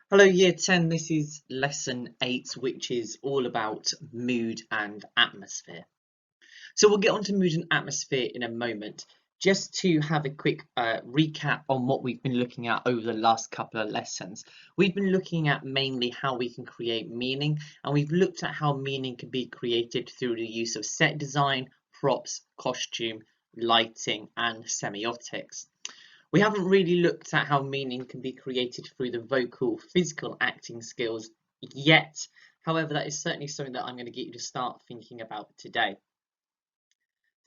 Hello, Year 10. This is Lesson 8, which is all about mood and atmosphere. So we'll get on to mood and atmosphere in a moment. Just to have a quick recap on what we've been looking at over the last couple of lessons. We've been looking at mainly how we can create meaning, and we've looked at how meaning can be created through the use of set design, props, costume, lighting, and semiotics. We haven't really looked at how meaning can be created through the vocal, physical acting skills yet. However, that is certainly something that I'm going to get you to start thinking about today.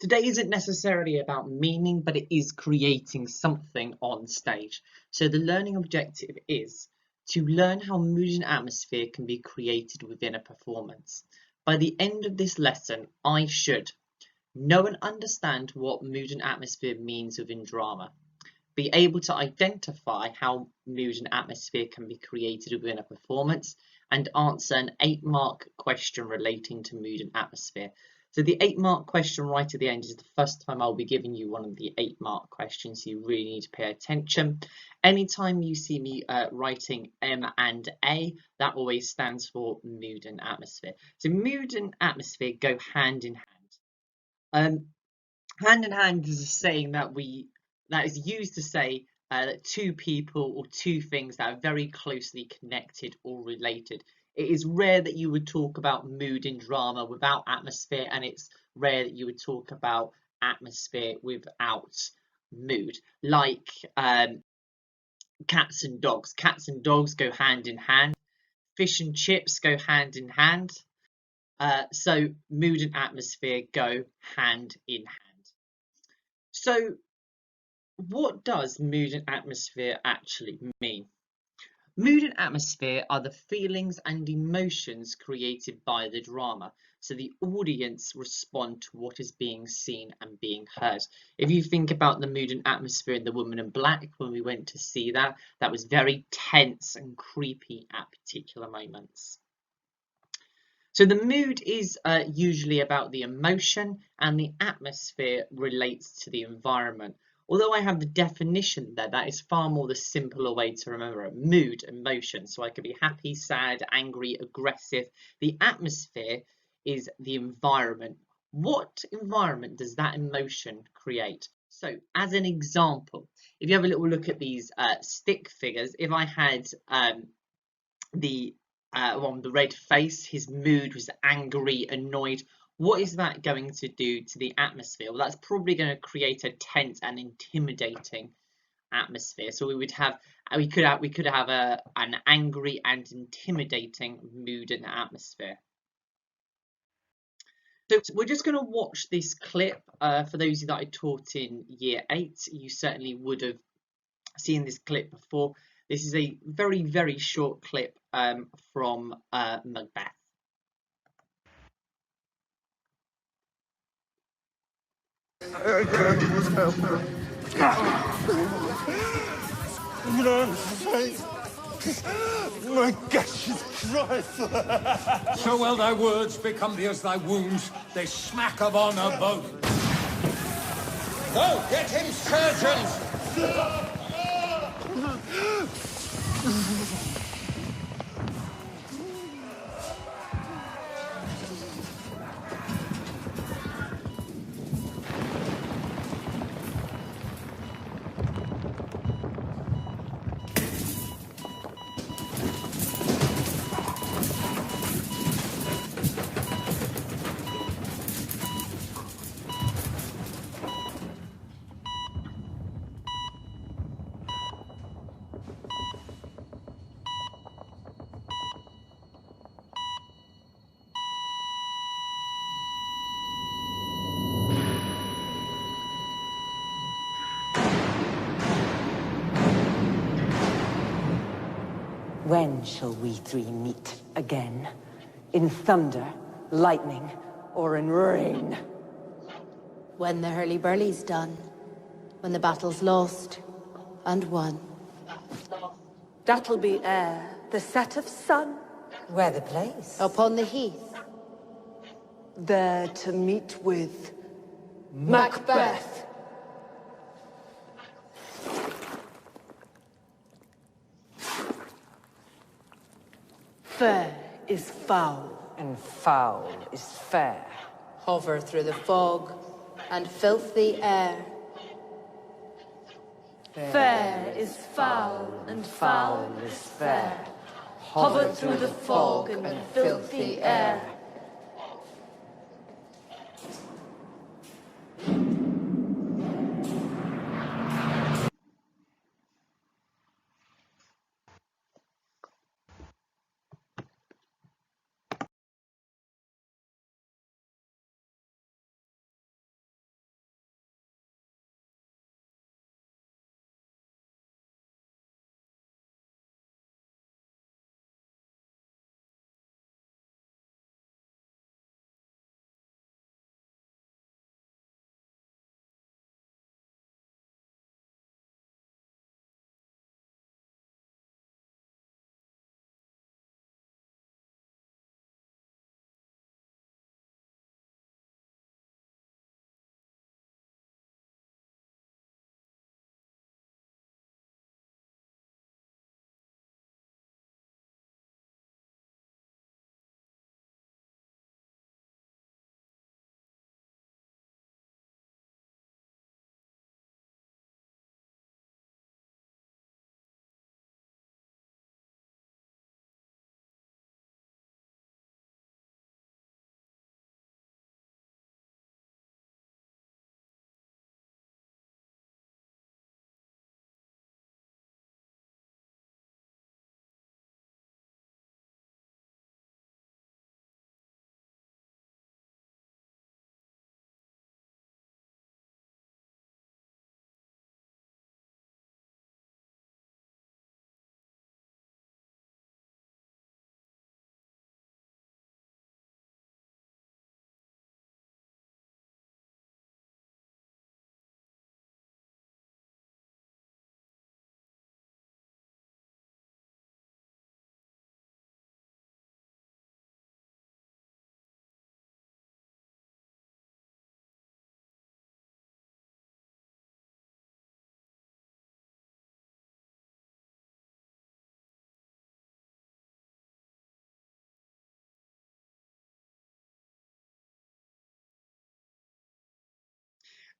Today isn't necessarily about meaning, but it is creating something on stage. So the learning objective is to learn how mood and atmosphere can be created within a performance. By the end of this lesson, I should know and understand what mood and atmosphere means within drama, be able to identify how mood and atmosphere can be created within a performance, and answer an 8-mark question relating to mood and atmosphere. So the 8-mark question right at the end is the first time I'll be giving you one of the 8-mark questions, so you really need to pay attention. Anytime you see me writing M and A, that always stands for mood and atmosphere. So mood and atmosphere go hand in hand. Hand in hand is a saying that is used to say that two people or two things that are very closely connected or related. It is rare that you would talk about mood in drama without atmosphere, and it's rare that you would talk about atmosphere without mood. Like cats and dogs. Cats and dogs go hand in hand. Fish and chips go hand in hand. So mood and atmosphere go hand in hand. So what does mood and atmosphere actually mean? Mood and atmosphere are the feelings and emotions created by the drama, so the audience respond to what is being seen and being heard. If you think about the mood and atmosphere in The Woman in Black, when we went to see that, that was very tense and creepy at particular moments. So the mood is usually about the emotion, and the atmosphere relates to the environment. Although I have the definition there, that is far more the simpler way to remember it. Mood, emotion. So I could be happy, sad, angry, aggressive. The atmosphere is the environment. What environment does that emotion create? So as an example, if you have a little look at these stick figures, if I had the red face, his mood was angry, annoyed. What is that going to do to the atmosphere? Well, that's probably going to create a tense and intimidating atmosphere. So we could have an angry and intimidating mood and atmosphere. So we're just going to watch this clip. For those of you that I taught in Year 8, you certainly would have seen this clip before. This is a very, very short clip from Macbeth. I can't help it. My gosh, is Christ! So well thy words become thee as thy wounds, they smack of honour both. Go, get him, surgeons! When shall we three meet again? In thunder, lightning, or in rain? When the hurly-burly's done. When the battle's lost and won. That'll be ere the set of sun. Where the place? Upon the heath. There to meet with Macbeth. Fair is foul, and foul is fair. Hover through the fog and filthy air. Fair is foul, and foul is fair. Hover through the fog and filthy air.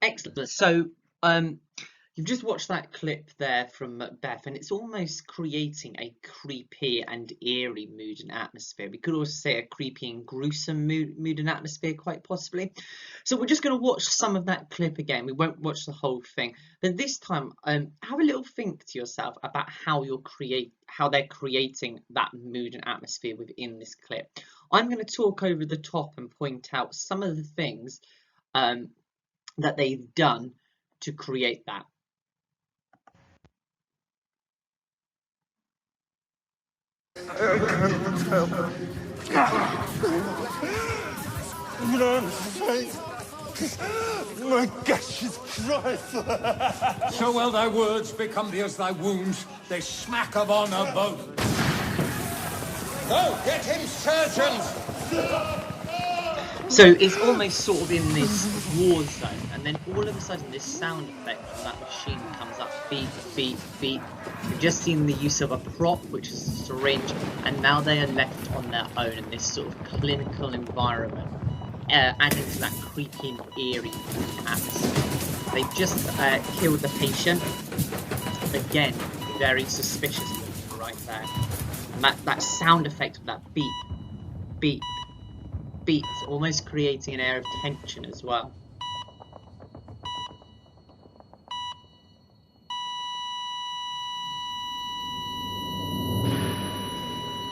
Excellent. So, you've just watched that clip there from Macbeth, and it's almost creating a creepy and eerie mood and atmosphere. We could also say a creepy and gruesome mood and atmosphere, quite possibly. So we're just going to watch some of that clip again. We won't watch the whole thing, but this time, have a little think to yourself about how they're creating that mood and atmosphere within this clip. I'm going to talk over the top and point out some of the things that they've done to create that. I can't tell. You don't understand. My gaseous Christ. So well thy words become thee as thy wounds, they smack of honor both. Go, get him, surgeons! So it's almost sort of in this war zone, and then all of a sudden this sound effect from that machine comes up, beep, beep, beep. We've just seen the use of a prop, which is a syringe, and now they are left on their own in this sort of clinical environment, adding to that creepy and eerie atmosphere. They've just killed the patient. Again, very suspicious right there. And that sound effect of that beep, beep, beat, almost creating an air of tension as well.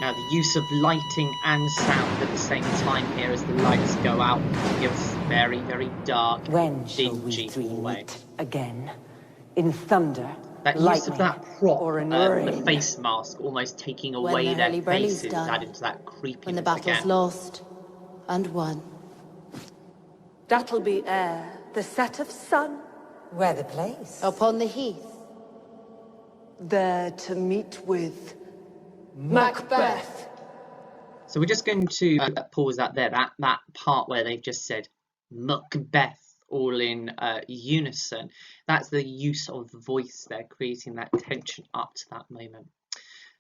Now the use of lighting and sound at the same time here as the lights go out gives very, very dark, When shall we dingy three hallway. meet again? In thunder, That lightning, use of that prop, or in the rain? face mask, almost taking When away the their hurly-burly's faces, done, adding to that creepiness when the battle's again. lost and won. That'll be air, the set of sun. Where the place? Upon the heath, There to meet with Macbeth. So we're just going to pause that there, that part where they've just said Macbeth all in unison. That's the use of the voice there, creating that tension up to that moment.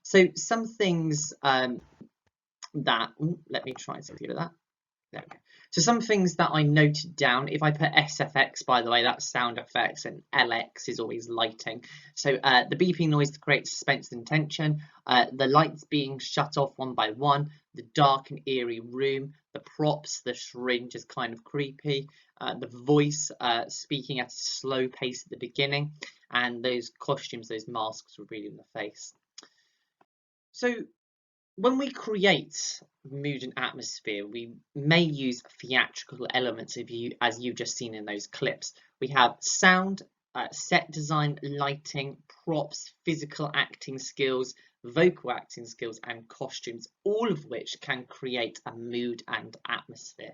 So some things that, let me try to do that. There we go. So some things that I noted down, if I put SFX, by the way, that's sound effects, and LX is always lighting. So the beeping noise to create suspense and tension, the lights being shut off one by one, the dark and eerie room, the props, the syringe is kind of creepy, the voice speaking at a slow pace at the beginning, and those costumes, those masks revealing the face. So when we create mood and atmosphere, we may use theatrical elements as you've just seen in those clips. We have sound, set design, lighting, props, physical acting skills, vocal acting skills, and costumes, all of which can create a mood and atmosphere.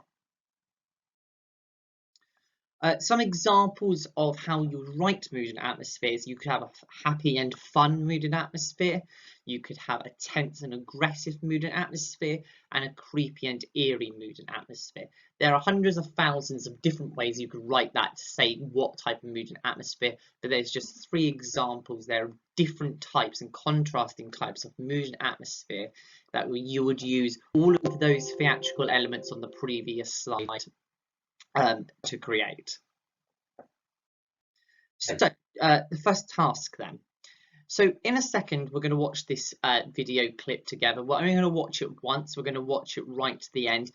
Some examples of how you write mood and atmospheres: you could have a happy and fun mood and atmosphere, you could have a tense and aggressive mood and atmosphere, and a creepy and eerie mood and atmosphere. There are hundreds of thousands of different ways you could write that to say what type of mood and atmosphere, but there's just 3 examples there of different types and contrasting types of mood and atmosphere that you would use all of those theatrical elements on the previous slide to create. So the first task then. So in a second, we're going to watch this video clip together. We're only going to watch it once. We're going to watch it right to the end.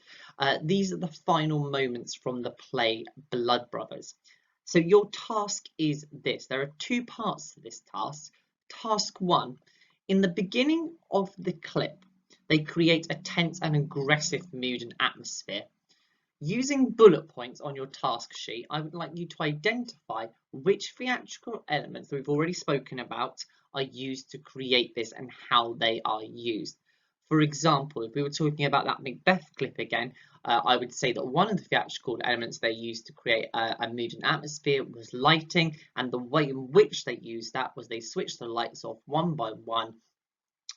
These are the final moments from the play Blood Brothers. So your task is this. There are 2 parts to this task. Task 1, in the beginning of the clip, they create a tense and aggressive mood and atmosphere. Using bullet points on your task sheet, I would like you to identify which theatrical elements that we've already spoken about are used to create this and how they are used. For example, if we were talking about that Macbeth clip again, I would say that one of the theatrical elements they used to create a mood and atmosphere was lighting, and the way in which they used that was they switched the lights off one by one,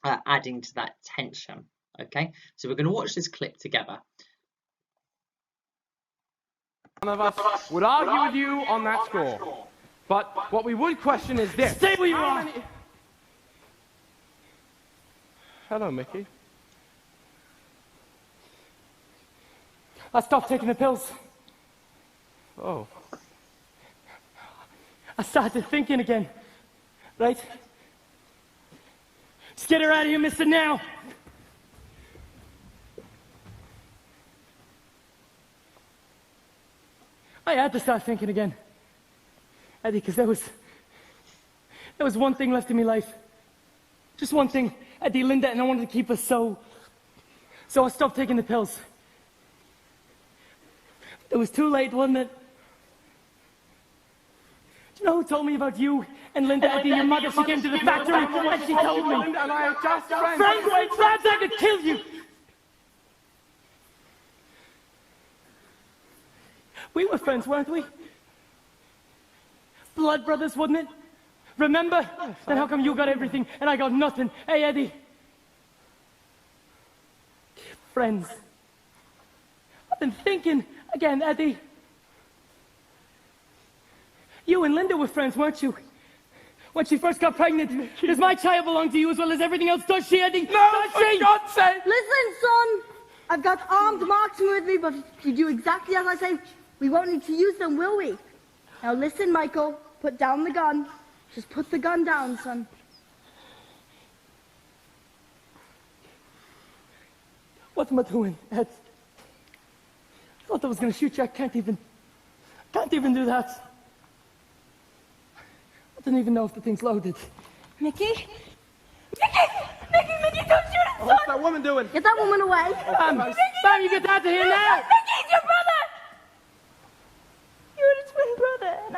adding to that tension. Okay, so we're going to watch this clip together. None of us would argue with you on that score. But what we would question is this. Stay where you are! Hello, Mickey. I stopped taking the pills. Oh. I started thinking again, right? Just get her out of here, mister, now! I had to start thinking again, Eddie, because there was one thing left in my life. Just one thing, Eddie, Linda, and I wanted to keep us so I stopped taking the pills. It was too late, wasn't it? Do you know who told me about you and Linda, Eddie, your mother? She came to the factory and she told me. Linda and I are just friends. Friends, I could kill you. We were friends, weren't we? Blood brothers, wasn't it? Remember? Yes, then how come you got everything and I got nothing? Hey, Eddie. Friends. I've been thinking again, Eddie. You and Linda were friends, weren't you? When she first got pregnant, does my child belong to you as well as everything else? Does she, Eddie? No, does she? for God's sake! Listen, son! I've got armed marksmen with me, but if you do exactly as I say, we won't need to use them, will we? Now listen, Michael, put down the gun. Just put the gun down, son. What am I doing, Ed? I thought I was going to shoot you. I can't even do that. I don't even know if the thing's loaded. Mickey? Mickey, don't shoot us, son! What's that woman doing? Get that woman away. Bam, you get out of here now! Mickey's your brother! You're the twin brother, and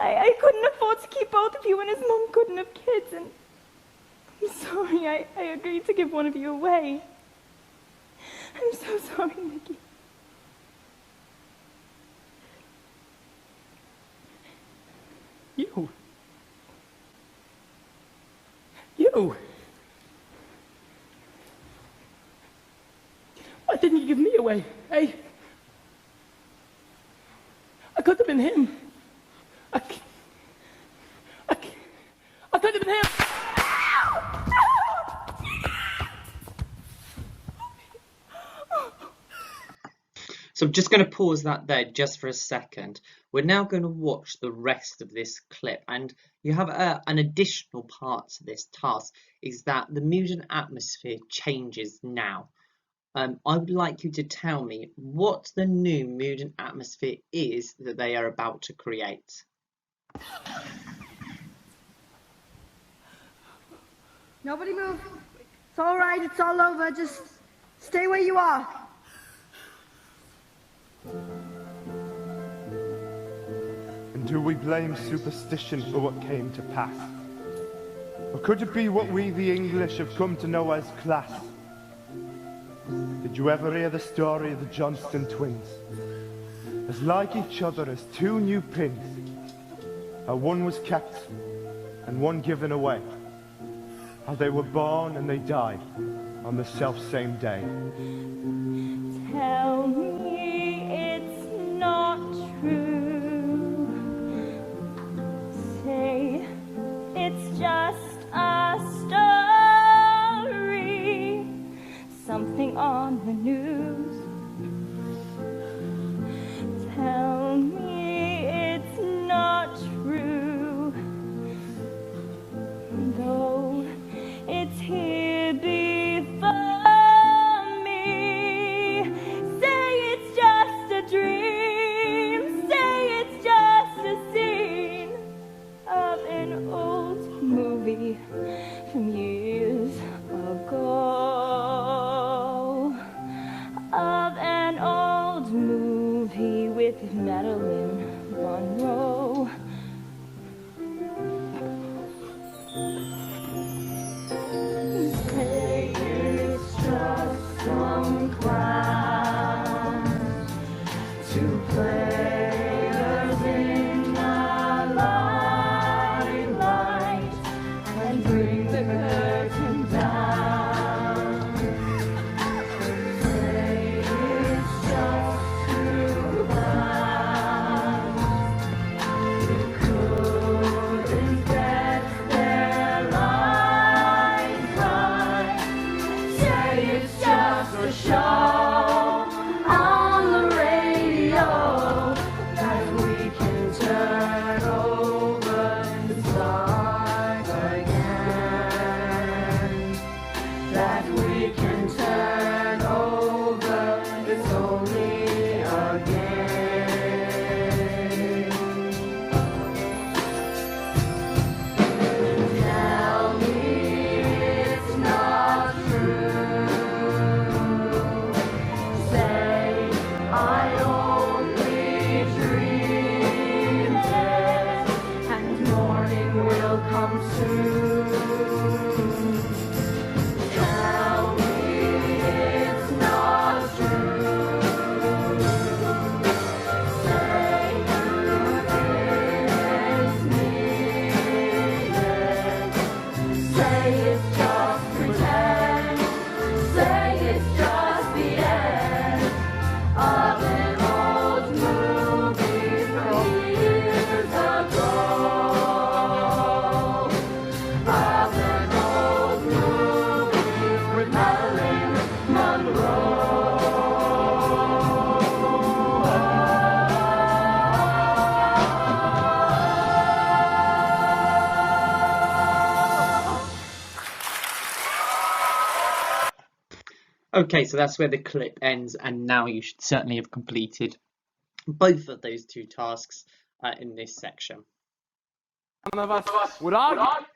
I couldn't afford to keep both of you, and his mom couldn't have kids, and I'm sorry, I agreed to give one of you away. I'm so sorry, Mickey. You! Why didn't you give me away, eh? I could have been him. I could have been him. So I'm just going to pause that there just for a second. We're now going to watch the rest of this clip, and you have an additional part to this task, is that the mood and atmosphere changes now. I would like you to tell me what the new mood and atmosphere is that they are about to create. Nobody move. It's all right. It's all over. Just stay where you are. And do we blame superstition for what came to pass? Or could it be what we the English have come to know as class? Did you ever hear the story of the Johnston twins? As like each other as two new pins, how one was kept and one given away. How they were born and they died on the self-same day. Tell me it's not true. Say it's just a story. Something on the news. Tell me it's not true. Though it's here before me. Say it's just a dream. Say it's just a scene of an old movie from years ago. Of an old movie with Marilyn Monroe. Say it's just some clown to players in the limelight and bring the curtain down. Say it's just two clowns who couldn't get their lines right. Say it's just a show on the radio that we can turn over and start again. That we can turn over, it's only again. Tell me it's not true. Say I only dreamed it, and morning will come soon. Tell me it's not true. Say you didn't mean it. Say it's just pretend. Say it's just the end of an old movie from years ago. Of an old movie with Marilyn Monroe. Okay, so that's where the clip ends, and now you should certainly have completed both of those two tasks in this section. None of us would argue.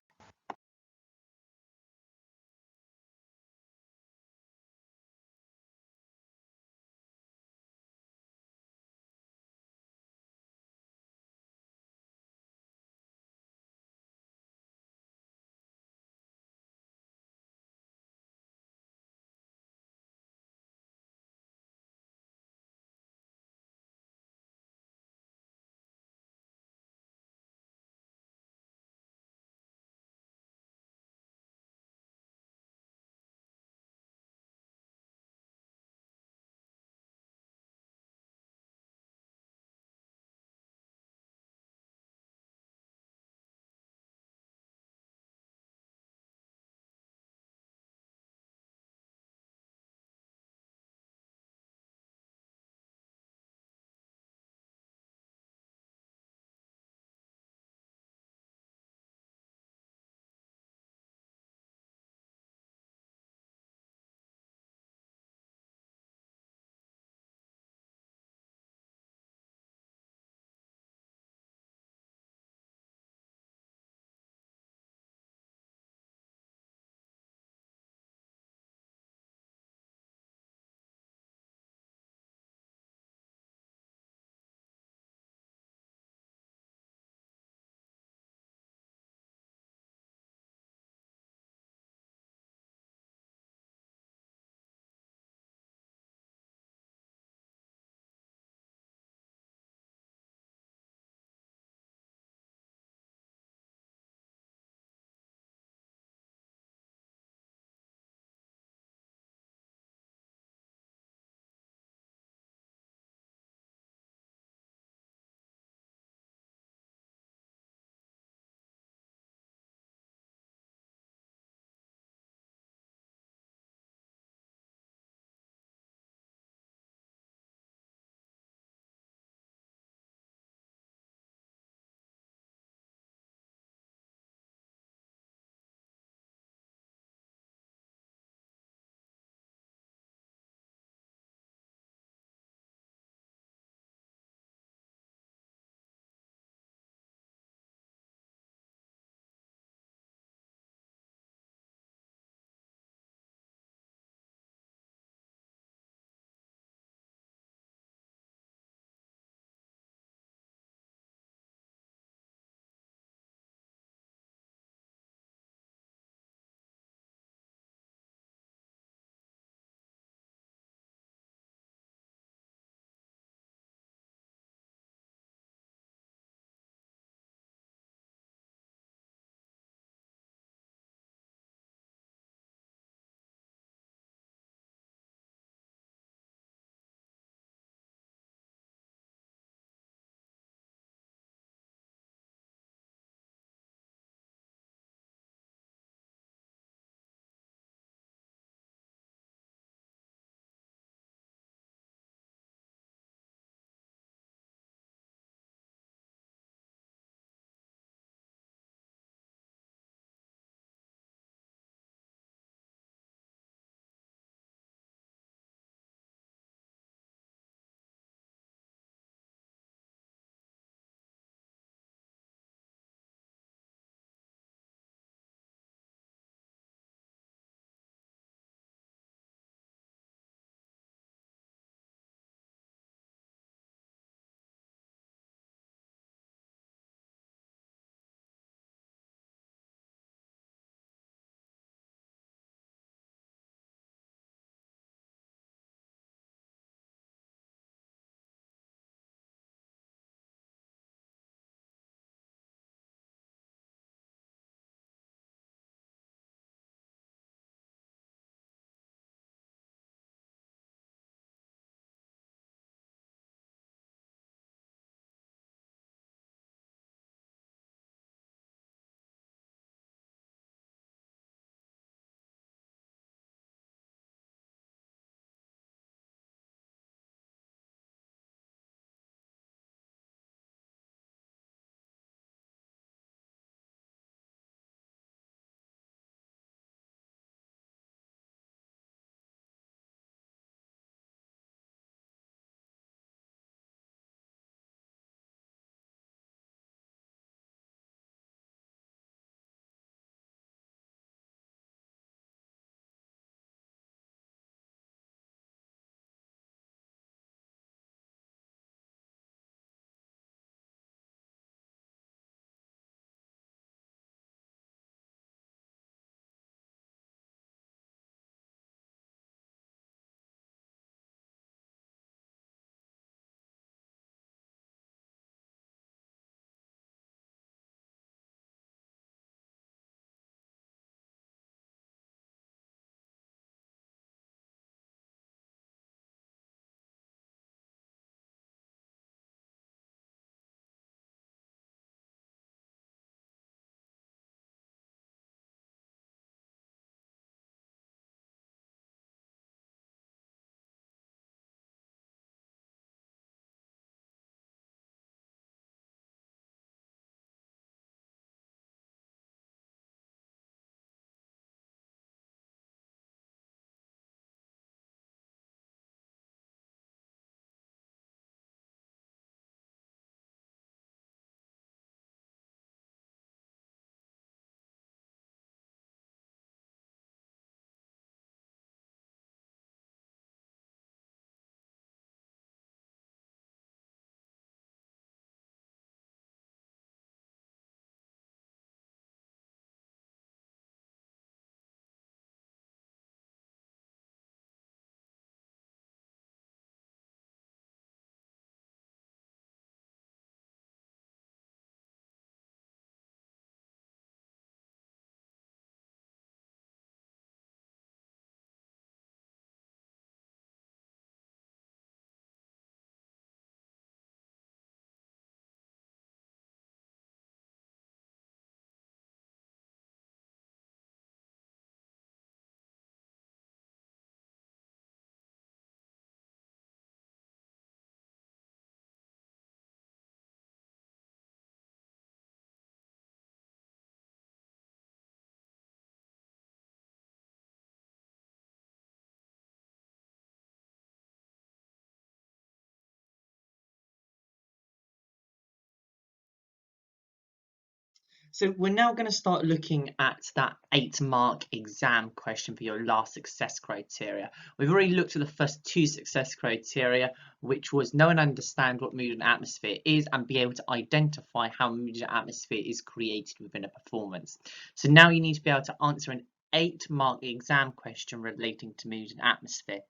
So we're now going to start looking at that 8-mark exam question for your last success criteria. We've already looked at the first 2 success criteria, which was know and understand what mood and atmosphere is and be able to identify how mood and atmosphere is created within a performance. So now you need to be able to answer an 8-mark exam question relating to mood and atmosphere.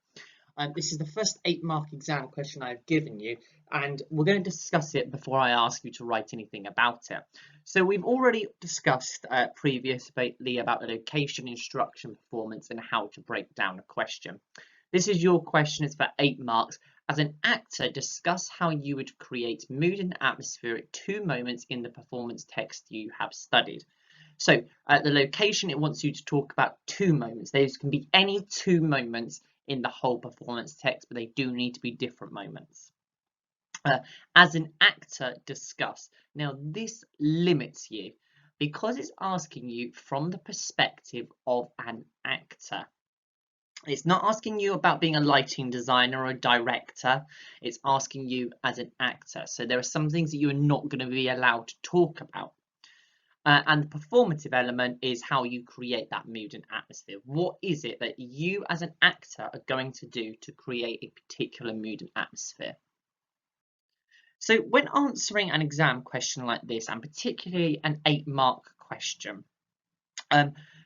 This is the first 8-mark exam question I've given you, and we're going to discuss it before I ask you to write anything about it. So we've already discussed previously about the location, instruction, performance, and how to break down a question. This is your question. It's for 8 marks. As an actor, discuss how you would create mood and atmosphere at 2 moments in the performance text you have studied. So at the location, it wants you to talk about 2 moments. Those can be any 2 moments in the whole performance text, but they do need to be different moments. As an actor, discuss. Now this limits you because it's asking you from the perspective of an actor. It's not asking you about being a lighting designer or a director. It's asking you as an actor. So there are some things that you're not going to be allowed to talk about. And the performative element is how you create that mood and atmosphere. What is it that you as an actor are going to do to create a particular mood and atmosphere? So when answering an exam question like this, and particularly an 8-mark question,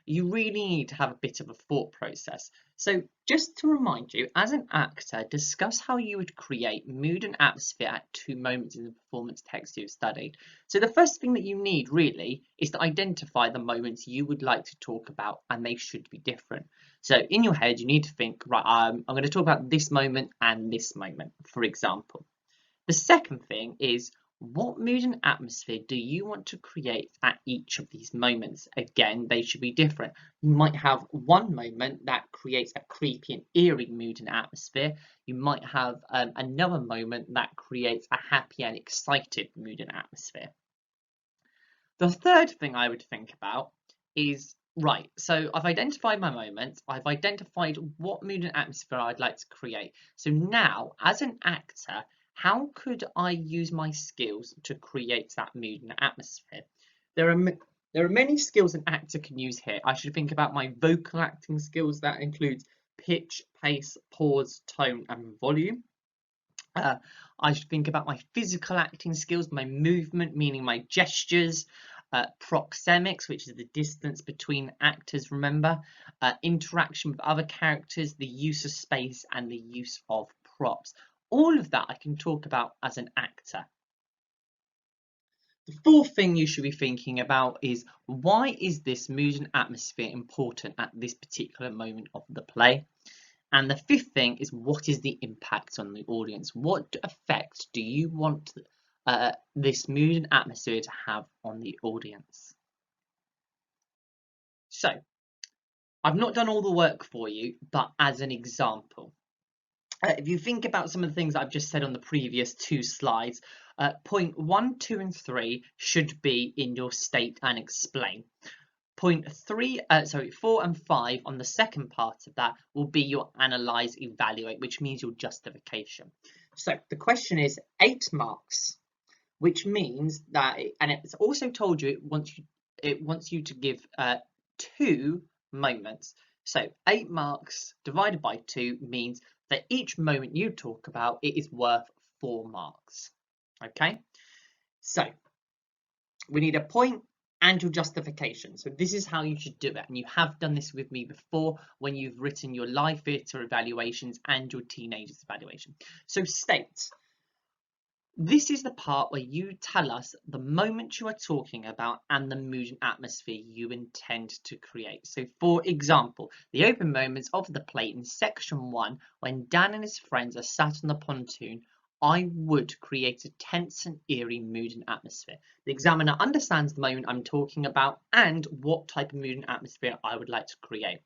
you really need to have a bit of a thought process. So just to remind you, as an actor, discuss how you would create mood and atmosphere at 2 moments in the performance text you've studied. So the first thing that you need really is to identify the moments you would like to talk about, and they should be different. So in your head, you need to think, right, I'm going to talk about this moment and this moment, for example. The second thing is, what mood and atmosphere do you want to create at each of these moments? Again, they should be different. You might have one moment that creates a creepy and eerie mood and atmosphere. You might have another moment that creates a happy and excited mood and atmosphere. The third thing I would think about is, right, so I've identified my moments, I've identified what mood and atmosphere I'd like to create. So now, as an actor, how could I use my skills to create that mood and atmosphere? There are many skills an actor can use here. I should think about my vocal acting skills. That includes pitch, pace, pause, tone, and volume. I should think about my physical acting skills, my movement, meaning my gestures, proxemics, which is the distance between actors, remember, interaction with other characters, the use of space, and the use of props. All of that I can talk about as an actor. The fourth thing you should be thinking about is, why is this mood and atmosphere important at this particular moment of the play? And the fifth thing is, what is the impact on the audience? What effect do you want this mood and atmosphere to have on the audience? So, I've not done all the work for you, but as an example, if you think about some of the things I've just said on the previous 2 slides, point 1, 2, and 3 should be in your state and explain. Point 4 and 5 on the second part of that will be your analyze, evaluate, which means your justification. So the question is 8 marks, which means that, and it's also told you it wants you to give 2 moments. So 8 marks divided by 2 means that each moment you talk about, it is worth 4 marks. Okay, so we need a point and your justification. So this is how you should do it, and you have done this with me before when you've written your live theatre evaluations and your teenagers evaluation. So state. This is the part where you tell us the moment you are talking about and the mood and atmosphere you intend to create. So for example, the open moments of the play in section 1, when Dan and his friends are sat on the pontoon, I would create a tense and eerie mood and atmosphere. The examiner understands the moment I'm talking about and what type of mood and atmosphere I would like to create.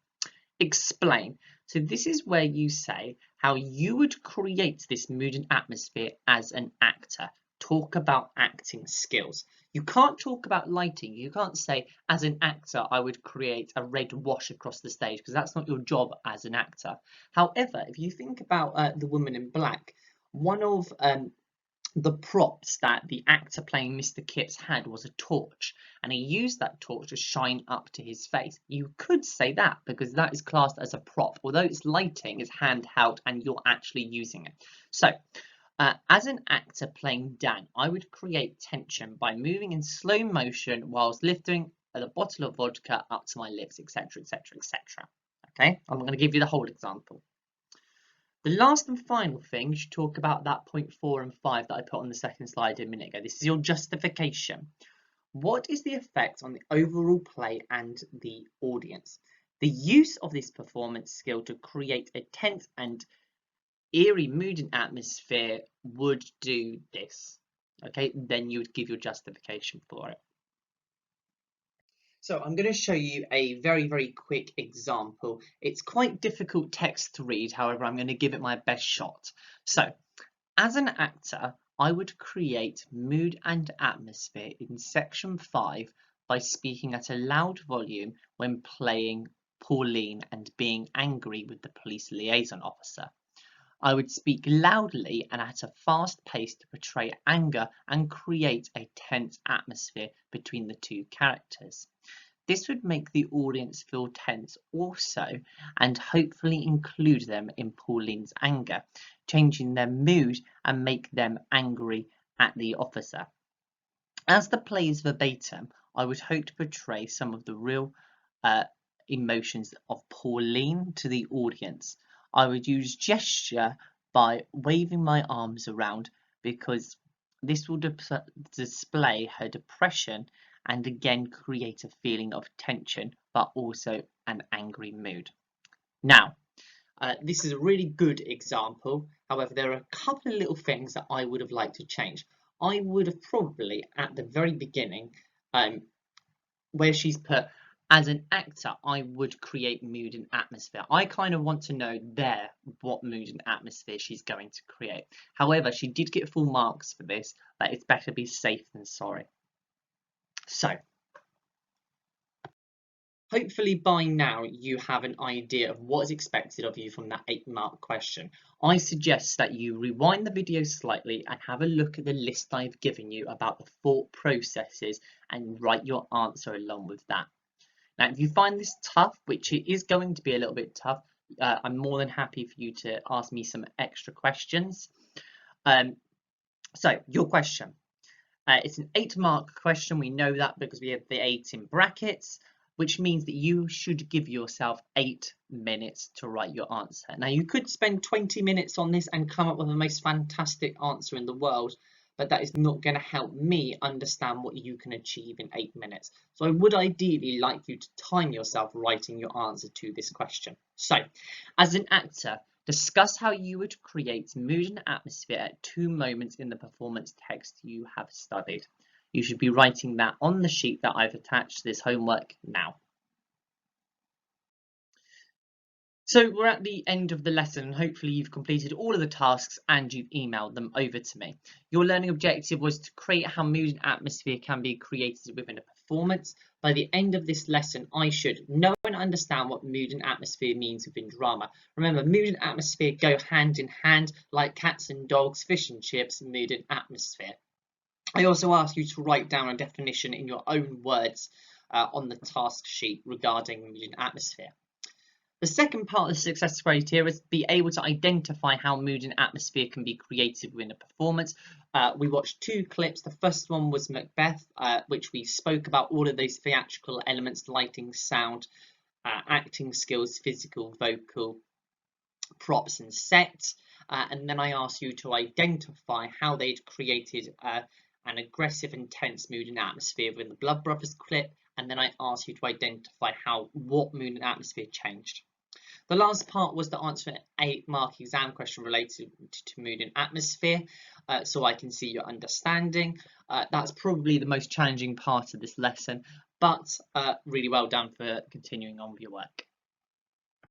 Explain. So this is where you say how you would create this mood and atmosphere as an actor. Talk about acting skills. You can't talk about lighting. You can't say, as an actor, I would create a red wash across the stage, because that's not your job as an actor. However, if you think about The Woman in Black, one of the props that the actor playing Mr. Kipps had was a torch, and he used that torch to shine up to his face. You could say that because that is classed as a prop, although its lighting is handheld and you're actually using it. So, as an actor playing Dan, I would create tension by moving in slow motion whilst lifting the bottle of vodka up to my lips, etc., etc., etc. Okay, I'm going to give you the whole example. The last and final thing, you should talk about that point 4 and 5 that I put on the second slide a minute ago. This is your justification. What is the effect on the overall play and the audience? The use of this performance skill to create a tense and eerie mood and atmosphere would do this. Okay, then you would give your justification for it. So I'm going to show you a very, very quick example. It's quite difficult text to read, however, I'm going to give it my best shot. So, as an actor, I would create mood and atmosphere in section 5 by speaking at a loud volume when playing Pauline and being angry with the police liaison officer. I would speak loudly and at a fast pace to portray anger and create a tense atmosphere between the two characters. This would make the audience feel tense also and hopefully include them in Pauline's anger, changing their mood and make them angry at the officer. As the play is verbatim, I would hope to portray some of the real emotions of Pauline to the audience. I would use gesture by waving my arms around because this will display her depression and again create a feeling of tension but also an angry mood. Now, this is a really good example. However, there are a couple of little things that I would have liked to change. I would have probably at the very beginning, where she's put as an actor, I would create mood and atmosphere. I kind of want to know there what mood and atmosphere she's going to create. However, she did get full marks for this, but it's better be safe than sorry. So, hopefully by now you have an idea of what is expected of you from that 8-mark question. I suggest that you rewind the video slightly and have a look at the list I've given you about the thought processes and write your answer along with that. Now, if you find this tough, which it is going to be a little bit tough, I'm more than happy for you to ask me some extra questions. So, your question. It's an 8-mark question. We know that because we have the 8 in brackets, which means that you should give yourself 8 minutes to write your answer. Now, you could spend 20 minutes on this and come up with the most fantastic answer in the world, but that is not going to help me understand what you can achieve in 8 minutes. So I would ideally like you to time yourself writing your answer to this question. So, as an actor, discuss how you would create mood and atmosphere at 2 moments in the performance text you have studied. You should be writing that on the sheet that I've attached to this homework now. So we're at the end of the lesson and hopefully you've completed all of the tasks and you've emailed them over to me. Your learning objective was to create how mood and atmosphere can be created within a performance. By the end of this lesson, I should know and understand what mood and atmosphere means within drama. Remember, mood and atmosphere go hand in hand like cats and dogs, fish and chips, mood and atmosphere. I also ask you to write down a definition in your own words on the task sheet regarding mood and atmosphere. The second part of the success criteria is be able to identify how mood and atmosphere can be created within a performance. We watched 2 clips. The first one was Macbeth, which we spoke about all of those theatrical elements, lighting, sound, acting skills, physical, vocal, props and sets. And then I asked you to identify how they'd created an aggressive, intense mood and atmosphere within the Blood Brothers clip. And then I asked you to identify what mood and atmosphere changed. The last part was the answer an 8-mark exam question related to mood and atmosphere, so I can see your understanding. That's probably the most challenging part of this lesson, but really well done for continuing on with your work.